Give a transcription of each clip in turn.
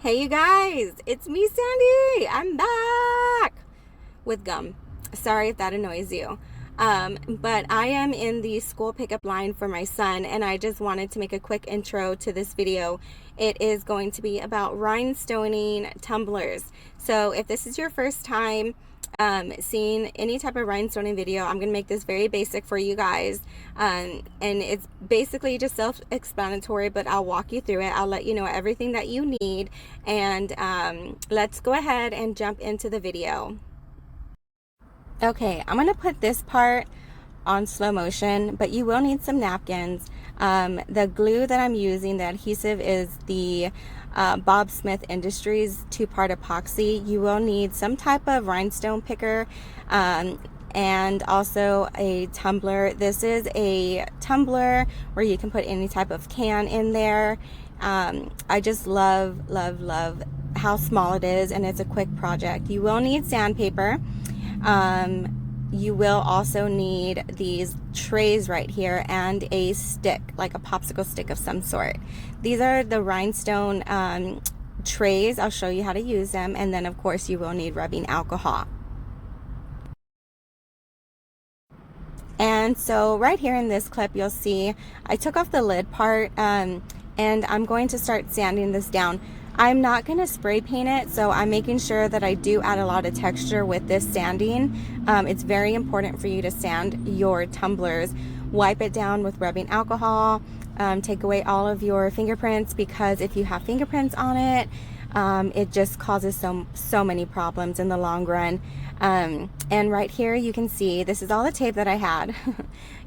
Hey you guys, it's me Sandy. I'm back with gum. Sorry if that annoys you. But I am in the school pickup line for my son, and I just wanted to make a quick intro to this video. It is going to be about rhinestoning tumblers. So if this is your first time seeing any type of rhinestoning video, I'm going to make this very basic for you guys. And it's basically just self-explanatory, but I'll walk you through it. I'll let you know everything that you need, and let's go ahead and jump into the video. Okay, I'm going to put this part on slow motion, but you will need some napkins. The glue that I'm using, the adhesive, is the Bob Smith Industries 2-part epoxy. You will need some type of rhinestone picker and also a tumbler. This is a tumbler where you can put any type of can in there. I just love how small it is, and it's a quick project. You will need sandpaper. You will also need these trays right here and a stick, like a popsicle stick of some sort. These are the rhinestone trays. I'll show you how to use them, and then of course you will need rubbing alcohol. And so right here in this clip, you'll see I took off the lid part, and I'm going to start sanding this down. I'm not going to spray paint it, so I'm making sure that I do add a lot of texture with this sanding. It's very important for you to sand your tumblers. Wipe it down with rubbing alcohol. Take away all of your fingerprints, because if you have fingerprints on it, it just causes so many problems in the long run. And right here you can see this is all the tape that I had.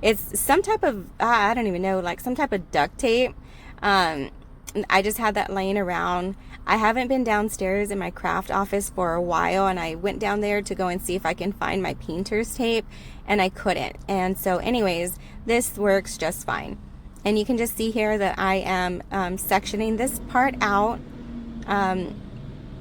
It's some type of I don't even know, like some type of duct tape. I just had that laying around. I haven't been downstairs in my craft office for a while, and I went down there to go and see if I can find my painter's tape, and I couldn't. And so anyways, this works just fine. And you can just see here that I am sectioning this part out.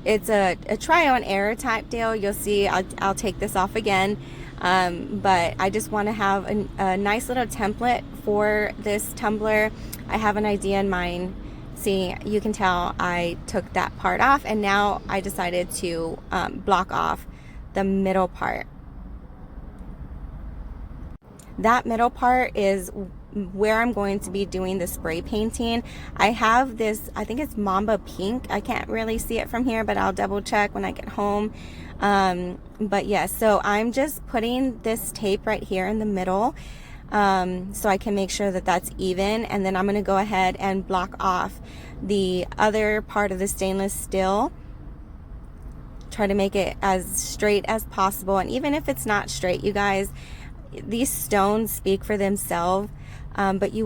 It's a trial and error type deal. You'll see I'll take this off again. But I just want to have a nice little template for this tumbler. I have an idea in mind. See, you can tell I took that part off, and now I decided to block off the middle part. That middle part is where I'm going to be doing the spray painting. I have this, I think it's Mamba Pink. I can't really see it from here, but I'll double check when I get home. But yes, so I'm just putting this tape right here in the middle, so I can make sure that that's even, and then I'm going to go ahead and block off the other part of the stainless steel. Try to make it as straight as possible, and even if it's not straight, you guys, these stones speak for themselves, but you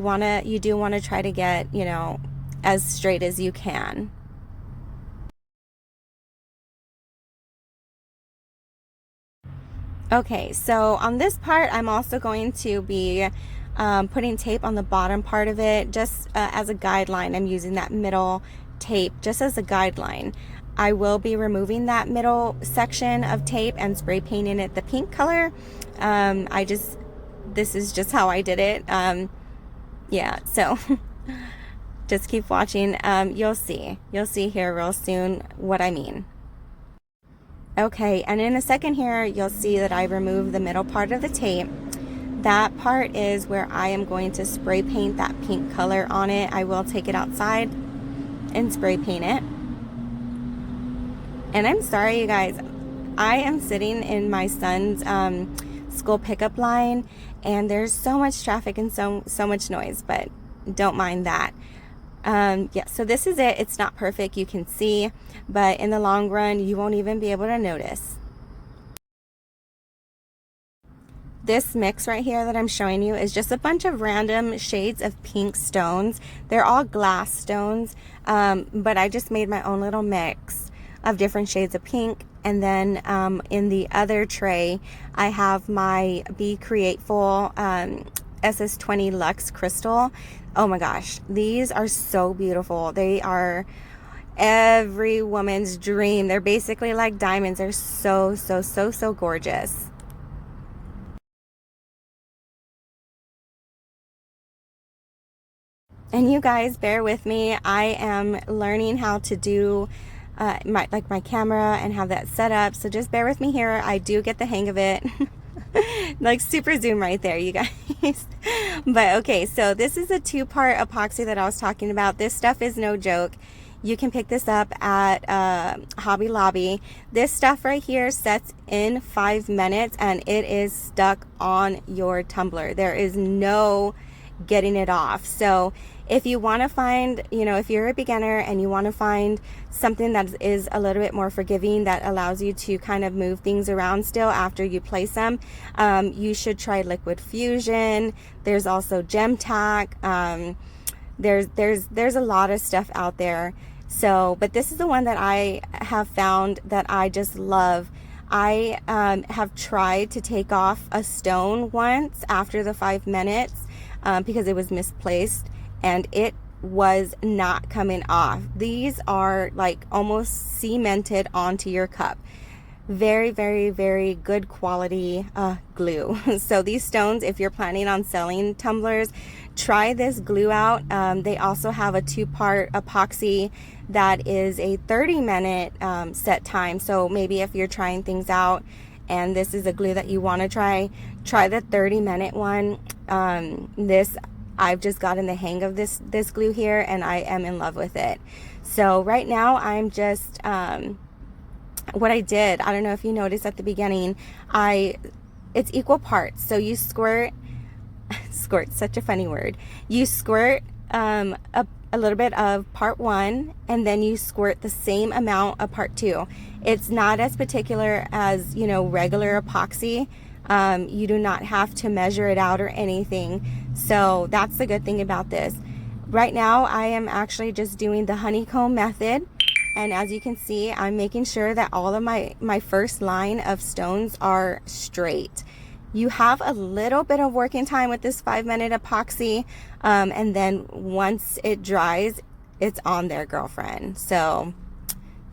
do want to try to get, you know, as straight as you can. Okay, so on this part, I'm also going to be putting tape on the bottom part of it, just as a guideline. I'm using that middle tape just as a guideline. I will be removing that middle section of tape and spray painting it the pink color. This is just how I did it. Yeah, so just keep watching. You'll see here real soon what I mean. Okay, and in a second here, you'll see that I removed the middle part of the tape. That part is where I am going to spray paint that pink color on it. I will take it outside and spray paint it. And I'm sorry, you guys, I am sitting in my son's school pickup line, and there's so much traffic and so much noise, but don't mind that. Yeah, so this is it. It's not perfect, you can see, but in the long run, you won't even be able to notice. This mix right here that I'm showing you is just a bunch of random shades of pink stones. They're all glass stones, but I just made my own little mix of different shades of pink. And then in the other tray, I have my Be Createful SS20 Luxe Crystal. Oh my gosh, these are so beautiful. They are every woman's dream. They're basically like diamonds. They're so gorgeous. And you guys, bear with me. I am learning how to do my camera and have that set up. So just bear with me here. I do get the hang of it. Like super zoom right there, you guys. But okay, so this is a 2-part epoxy that I was talking about. This stuff is no joke. You can pick this up at Hobby Lobby. This stuff right here sets in 5 minutes and it is stuck on your tumbler. There is no getting it off. So if you want to find, if you're a beginner and you want to find something that is a little bit more forgiving, that allows you to kind of move things around still after you place them, you should try Liquid Fusion. There's also Gem Tack. There's a lot of stuff out there. So, but this is the one that I have found that I just love. I have tried to take off a stone once after the 5 minutes because it was misplaced and it was not coming off. These are like almost cemented onto your cup. Very, very, very good quality glue. So these stones, if you're planning on selling tumblers, try this glue out. They also have a 2-part epoxy that is a 30-minute set time. So maybe if you're trying things out and this is a glue that you want to try the 30-minute one. I've just gotten the hang of this glue here and I am in love with it. So right now I'm just what I did, I don't know if you noticed at the beginning, it's equal parts. So you squirt, such a funny word. You squirt a little bit of part 1 and then you squirt the same amount of part 2. It's not as particular as, regular epoxy. You do not have to measure it out or anything. So that's the good thing about this. Right now I am actually just doing the honeycomb method. And as you can see, I'm making sure that all of my first line of stones are straight. You have a little bit of working time with this 5-minute epoxy. And then once it dries, it's on there, girlfriend. So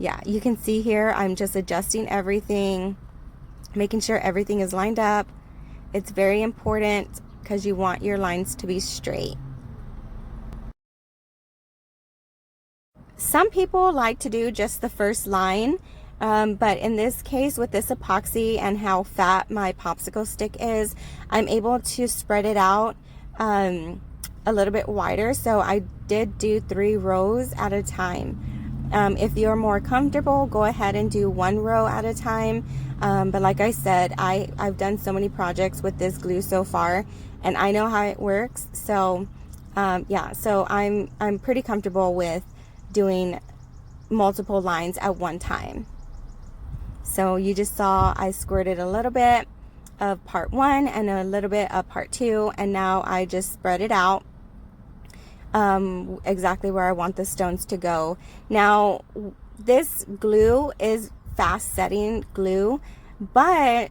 yeah, you can see here, I'm just adjusting everything, making sure everything is lined up. It's very important because you want your lines to be straight. Some people like to do just the first line, but in this case with this epoxy and how fat my popsicle stick is, I'm able to spread it out a little bit wider. So I did do 3 rows at a time. If you're more comfortable, go ahead and do 1 row at a time. But like I said, I've done so many projects with this glue so far and I know how it works. So yeah, so I'm pretty comfortable with doing multiple lines at one time. So you just saw I squirted a little bit of part 1 and a little bit of part 2, and now I just spread it out exactly where I want the stones to go. Now this glue is fast setting glue, but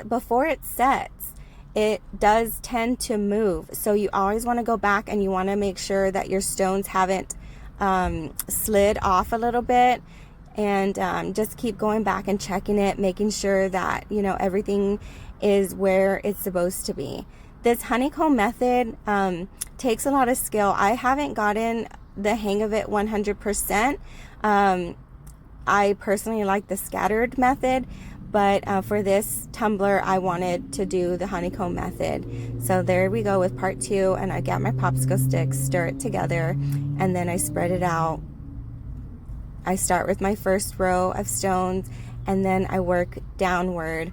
before it sets, it does tend to move. So you always want to go back and you want to make sure that your stones haven't slid off a little bit, and just keep going back and checking it, making sure that everything is where it's supposed to be. This honeycomb method takes a lot of skill. I haven't gotten the hang of it 100%. I personally like the scattered method, but for this tumbler I wanted to do the honeycomb method. So there we go with part 2, and I got my popsicle sticks, stir it together, and then I spread it out. I start with my first row of stones and then I work downward.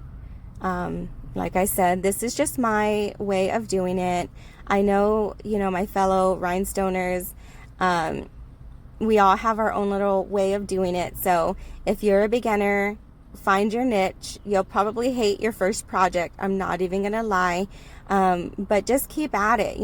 Like I said, this is just my way of doing it. I know, my fellow rhinestoners, we all have our own little way of doing it. So if you're a beginner, find your niche. You'll probably hate your first project, I'm not even gonna lie, but just keep at it.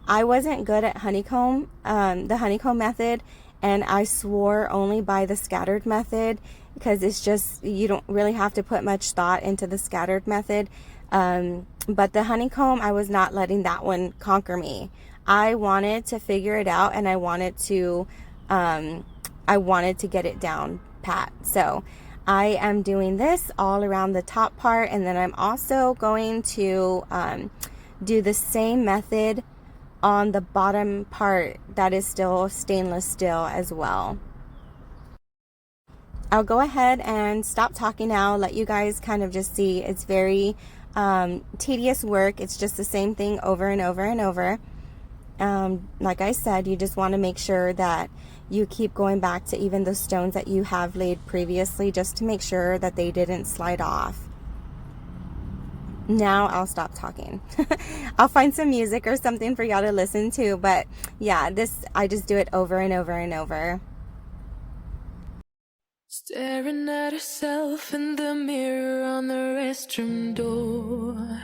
I wasn't good at honeycomb, the honeycomb method, and I swore only by the scattered method because it's just, you don't really have to put much thought into the scattered method. But the honeycomb, I was not letting that one conquer me. I wanted to figure it out, and I wanted to get it down pat. So I am doing this all around the top part, and then I'm also going to do the same method on the bottom part that is still stainless steel as well. I'll go ahead and stop talking now, let you guys kind of just see. It's very tedious work. It's just the same thing over and over and over. Like I said, you just want to make sure that you keep going back to even the stones that you have laid previously, just to make sure that they didn't slide off. Now I'll stop talking. I'll find some music or something for y'all to listen to, but yeah, I just do it over and over and over. Staring at herself in the mirror on the restroom door.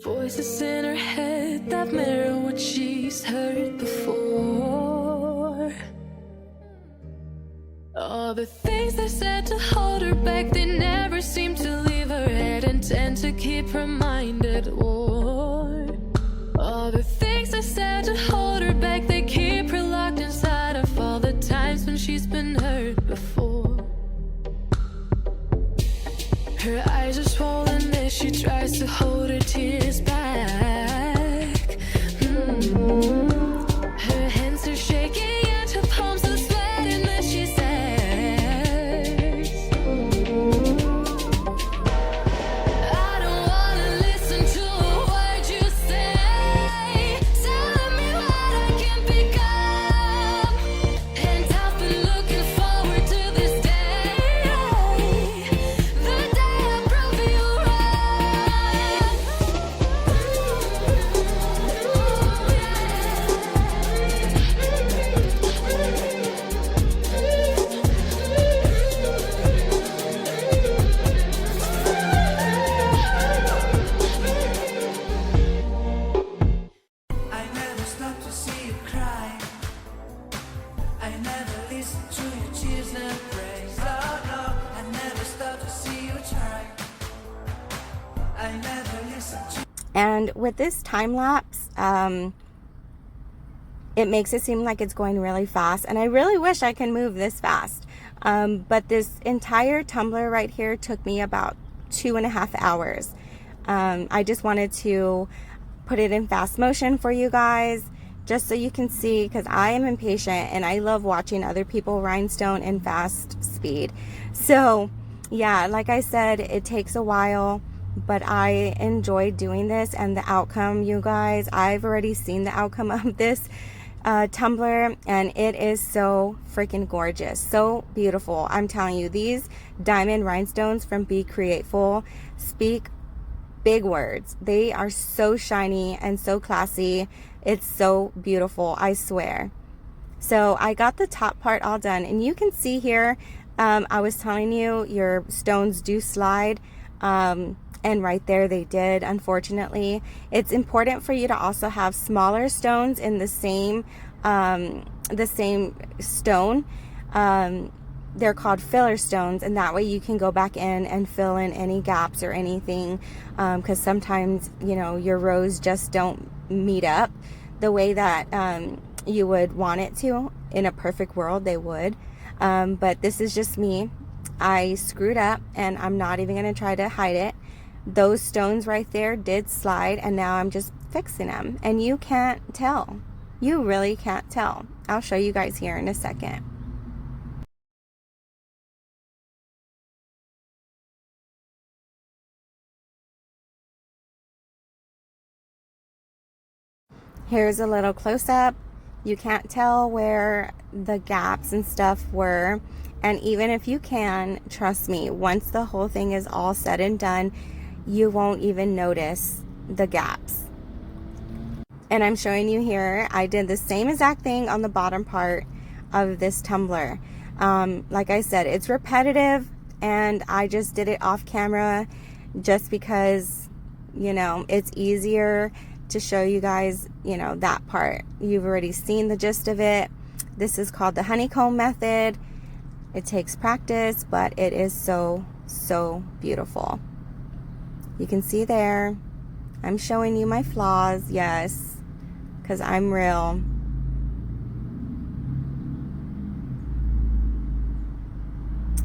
Voices in her head that mirror what she's heard before. All the things they said to hold her back, they never seem to leave her head and tend to keep her mind at war. All the things they said to hold her back, they keep her locked inside of all the times when she's been hurt before. Her eyes are swollen as she tries to hold her tears back. Her hands are shaking and her palms are sweating as she says, I don't wanna listen to a word you say, telling me what I can become. And I've been looking forward to this day, the day I prove you I never stop to see you cry. I never listen to your tears and praise. Oh no, I never stop to see you try. I never listen to. And with this time lapse, it makes it seem like it's going really fast, and I really wish I can move this fast. But this entire tumbler right here took me about 2.5 hours. I just wanted to put it in fast motion for you guys, just so you can see, because I am impatient and I love watching other people rhinestone in fast speed. So yeah, like I said, it takes a while, but I enjoy doing this, and the outcome, you guys, I've already seen the outcome of this tumbler, and it is so freaking gorgeous, so beautiful. I'm telling you, these diamond rhinestones from Be Createful speak big words. They are so shiny and so classy. It's so beautiful, I swear. So I got the top part all done, and you can see here, I was telling you your stones do slide, and right there they did, unfortunately. It's important for you to also have smaller stones in the same stone. They're called filler stones, and that way you can go back in and fill in any gaps or anything, because sometimes, you know, your rows just don't meet up the way that you would want it to. In a perfect world they would, but this is just me. I screwed up, and I'm not even going to try to hide it. Those stones right there did slide, and now I'm just fixing them, and you can't tell. You really can't tell. I'll show you guys here in a second. Here's a little close-up. You can't tell where the gaps and stuff were, and even if you can, trust me, once the whole thing is all said and done, you won't even notice the gaps. And I'm showing you here, I did the same exact thing on the bottom part of this tumbler. Like I said, it's repetitive, and I just did it off camera just because, you know, it's easier to show you guys, you know, that part. You've already seen the gist of it. This is called the Honeycomb Method. It takes practice, but it is so, so beautiful. You can see there, I'm showing you my flaws, yes, because I'm real.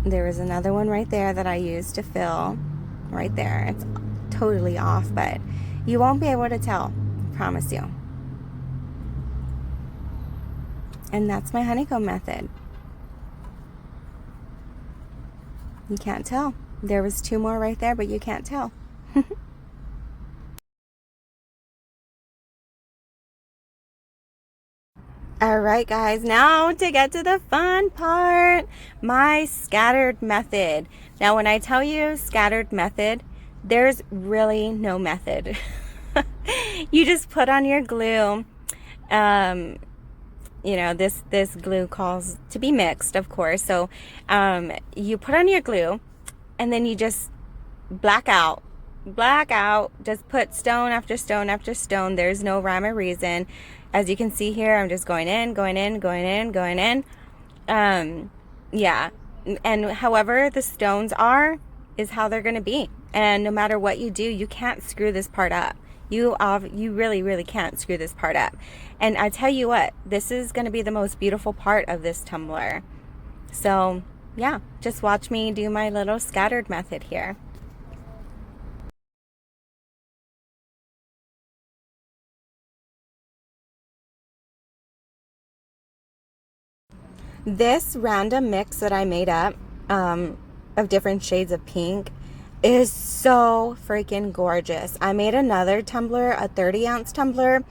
There is another one right there that I used to fill, right there. It's totally off, but you won't be able to tell, I promise you. And that's my honeycomb method. You can't tell. There was 2 more right there, but you can't tell. Alright guys, now to get to the fun part, my scattered method. Now when I tell you scattered method, there's really no method. You just put on your glue. You know, this glue calls to be mixed, of course. So you put on your glue and then you just black out, just put stone after stone after stone. There's no rhyme or reason. As you can see here, I'm just going in, going in, going in, going in. Yeah, and however the stones are is how they're going to be. And no matter what you do, you can't screw this part up. You really can't screw this part up. And I tell you what, this is going to be the most beautiful part of this tumbler. So yeah, just watch me do my little scattered method here. This random mix that I made up of different shades of pink is so freaking gorgeous. I made another tumbler, a 30-ounce tumbler,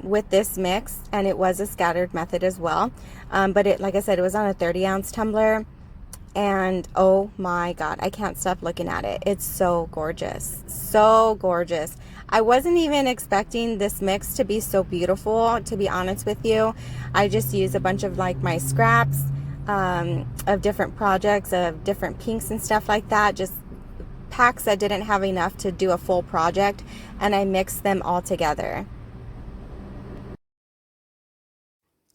with this mix, and it was a scattered method as well. But it, like I said, it was on a 30-ounce tumbler, and oh my god, I can't stop looking at it. It's so gorgeous, so gorgeous. I wasn't even expecting this mix to be so beautiful, to be honest with you. I just used a bunch of like my scraps of different projects, of different pinks and stuff like that, just packs that didn't have enough to do a full project, and I mixed them all together.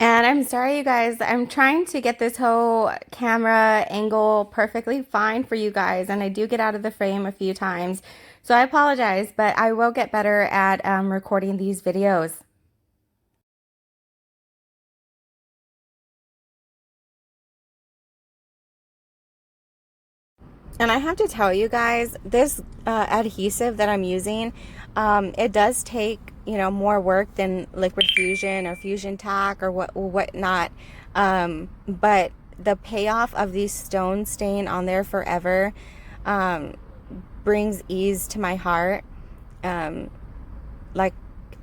And I'm sorry, you guys, I'm trying to get this whole camera angle perfectly fine for you guys, and I do get out of the frame a few times. So I apologize, but I will get better at recording these videos. And I have to tell you guys, this adhesive that I'm using, it does take, you know, more work than liquid fusion or fusion tack or whatnot. But the payoff of these stones staying on there forever brings ease to my heart. Like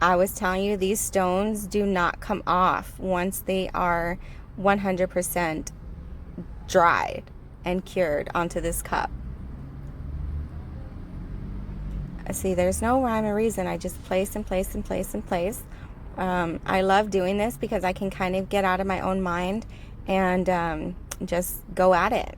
I was telling you, these stones do not come off once they are 100% dried and cured onto this cup. See, there's no rhyme or reason. I just place and place and place and place. I love doing this because I can kind of get out of my own mind and just go at it.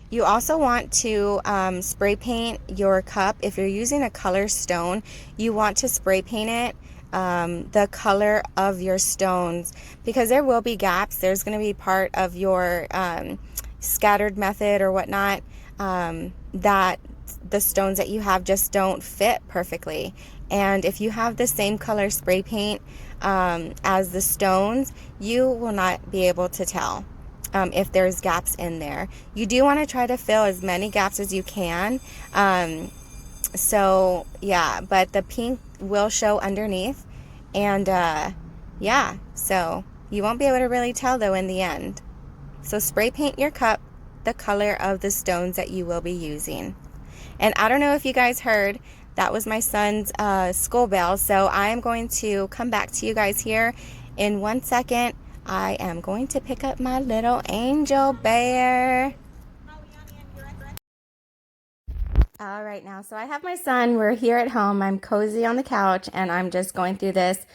You also want to spray paint your cup. If you're using a color stone, you want to spray paint it the color of your stones, because there will be gaps. There's going to be part of your scattered method or whatnot that the stones that you have just don't fit perfectly. And if you have the same color spray paint as the stones, you will not be able to tell if there's gaps in there. You do want to try to fill as many gaps as you can. So yeah, but the pink will show underneath, and yeah, so you won't be able to really tell though in the end. So spray paint your cup the color of the stones that you will be using. And I don't know if you guys heard, that was my son's school bell, so I am going to come back to you guys here in 1 second. I am going to pick up my little angel bear. All right, now, so I have my son. We're here at home. I'm cozy on the couch, and I'm just going through this.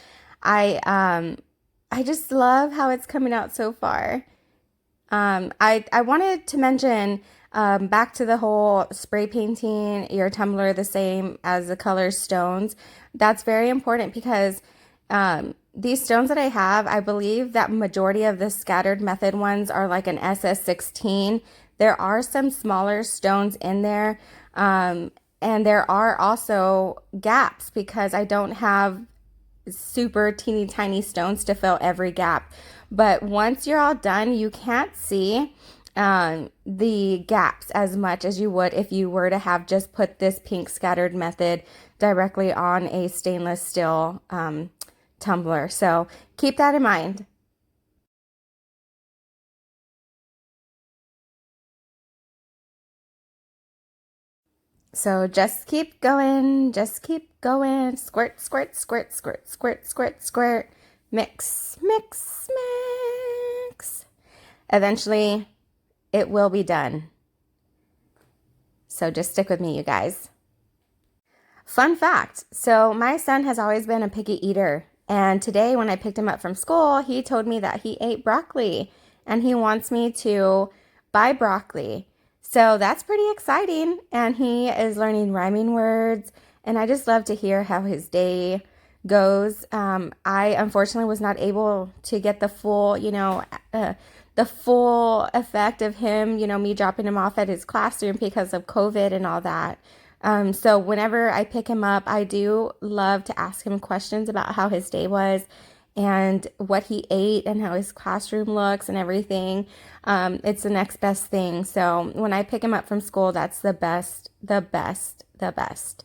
I just love how it's coming out so far. I wanted to mention back to the whole spray painting your tumbler the same as the color stones. That's very important because these stones that I have, I believe that majority of the scattered method ones are like an SS16. There are some smaller stones in there. And there are also gaps because I don't have super teeny tiny stones to fill every gap. But once you're all done, you can't see the gaps as much as you would if you were to have just put this pink scattered method directly on a stainless steel tumbler. So keep that in mind. So just keep going, squirt, squirt, squirt, squirt, squirt, squirt, squirt, mix, mix, mix. Eventually, it will be done. So just stick with me, you guys. Fun fact, so my son has always been a picky eater, and today when I picked him up from school, he told me that he ate broccoli, and he wants me to buy broccoli. So that's pretty exciting, and he is learning rhyming words, and I just love to hear how his day goes. I unfortunately was not able to get the full, the full effect of him, me dropping him off at his classroom because of COVID and all that. So whenever I pick him up, I do love to ask him questions about how his day was and what he ate and how his classroom looks and everything. It's the next best thing. So when I pick him up from school, that's the best, the best, the best.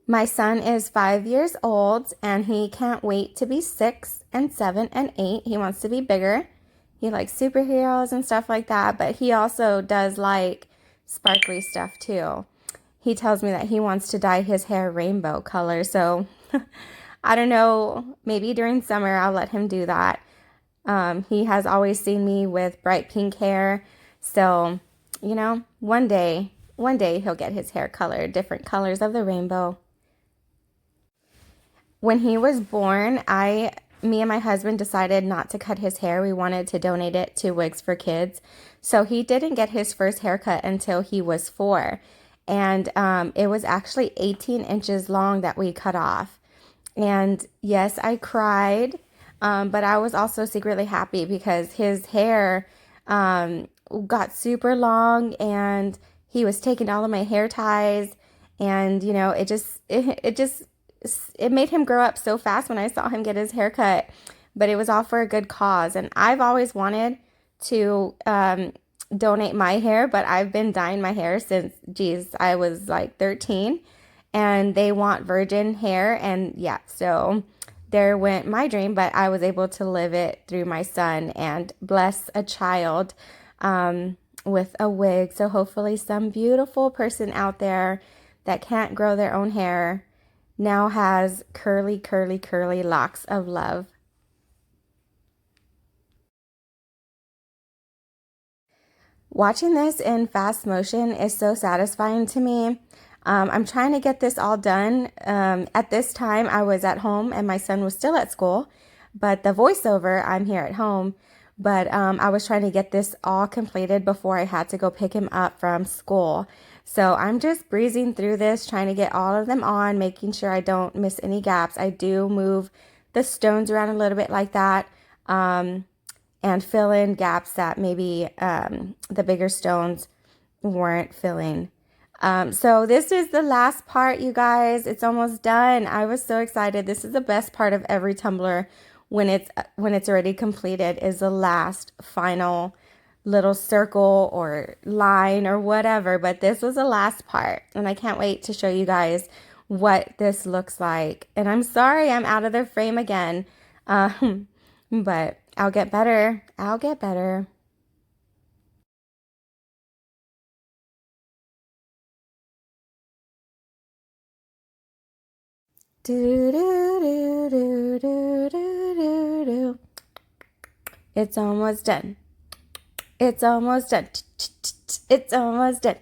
My son is 5 years old and he can't wait to be 6 and 7 and 8. He wants to be bigger. He likes superheroes and stuff like that, but he also does like sparkly stuff too. He tells me that he wants to dye his hair rainbow color, so I don't know, maybe during summer I'll let him do that. He has always seen me with bright pink hair, so, one day he'll get his hair colored, different colors of the rainbow. When he was born, me and my husband decided not to cut his hair. We wanted to donate it to Wigs for Kids. So he didn't get his first haircut until he was 4. And it was actually 18 inches long that we cut off. And yes, I cried, but I was also secretly happy because his hair got super long and he was taking all of my hair ties. And, it made him grow up so fast when I saw him get his hair cut, but it was all for a good cause. And I've always wanted to donate my hair, but I've been dyeing my hair since, I was like 13, and they want virgin hair. And yeah, so there went my dream, but I was able to live it through my son and bless a child with a wig. So hopefully some beautiful person out there that can't grow their own hair now has curly, curly, curly locks of love. Watching this in fast motion is so satisfying to me. I'm trying to get this all done. At this time, I was at home and my son was still at school, but the voiceover, I'm here at home. But I was trying to get this all completed before I had to go pick him up from school. So I'm just breezing through this, trying to get all of them on, making sure I don't miss any gaps. I do move the stones around a little bit like that, and fill in gaps that maybe the bigger stones weren't filling. So this is the last part, you guys. It's almost done. I was so excited. This is the best part of every tumbler when it's already completed, is the last final little circle or line or whatever. But this was the last part, and I can't wait to show you guys what this looks like. And I'm sorry I'm out of the frame again, but I'll get better. I'll get better. Do, do, do, do, do, do, do. It's almost done. It's almost done. It's almost done.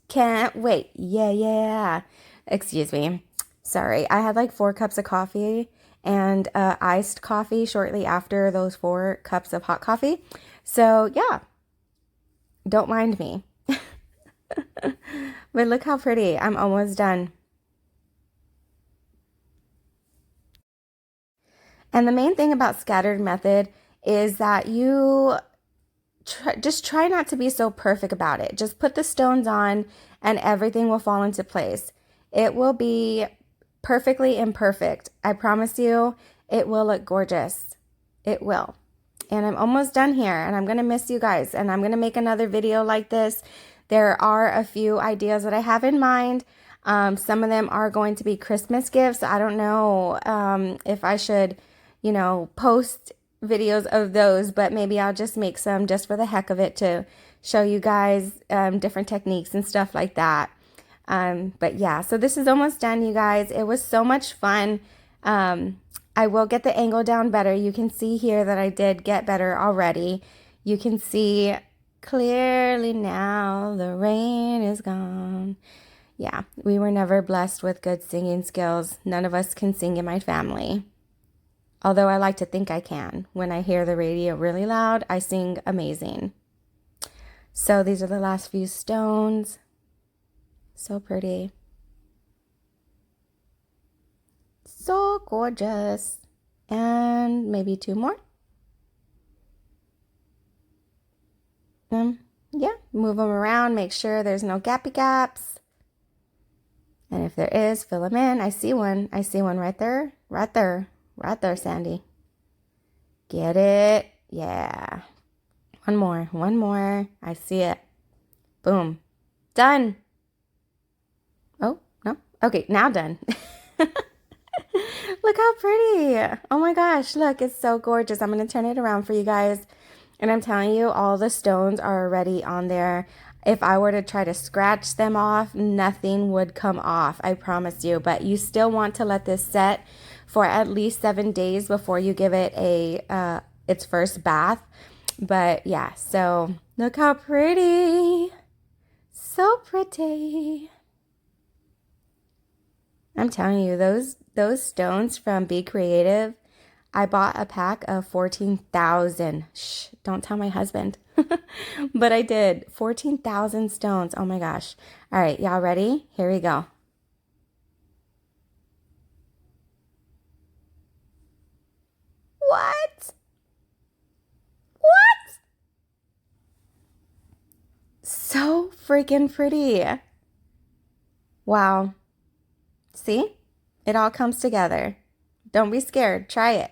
Can't wait. Yeah, yeah. Excuse me. Sorry. I had like 4 cups of coffee and iced coffee shortly after those 4 cups of hot coffee. So yeah, don't mind me. But look how pretty. I'm almost done. And the main thing about scattered method is that you just try not to be so perfect about it. Just put the stones on and everything will fall into place. It will be perfectly imperfect. I promise you, it will look gorgeous. It will. And I'm almost done here, and I'm going to miss you guys, and I'm going to make another video like this There are a few ideas that I have in mind. Some of them are going to be Christmas gifts. I don't know if I should, post videos of those, but maybe I'll just make some just for the heck of it to show you guys different techniques and stuff like that. But yeah, so this is almost done, you guys. It was so much fun. I will get the angle down better. You can see here that I did get better already. You can see clearly now the rain is gone. Yeah, we were never blessed with good singing skills. None of us can sing in my family. Although I like to think I can. When I hear the radio really loud, I sing amazing. So these are the last few stones. So pretty. So gorgeous. And maybe 2 more. Yeah, move them around. Make sure there's no gappy gaps. And if there is, fill them in. I see one. I see one right there. Right there. Right there, Sandy. Get it? Yeah. One more. One more. I see it. Boom. Done. Oh, no. Okay, now done. Look how pretty. Oh my gosh. Look, it's so gorgeous. I'm going to turn it around for you guys. And I'm telling you, all the stones are already on there. If I were to try to scratch them off, nothing would come off. I promise you. But you still want to let this set for at least 7 days before you give it its first bath. But yeah, so look how pretty. So pretty. I'm telling you, those stones from Be Creative, I bought a pack of 14,000. Shh, don't tell my husband. But I did. 14,000 stones. Oh my gosh. All right, y'all ready? Here we go. What? What? So freaking pretty. Wow. See? It all comes together. Don't be scared. Try it.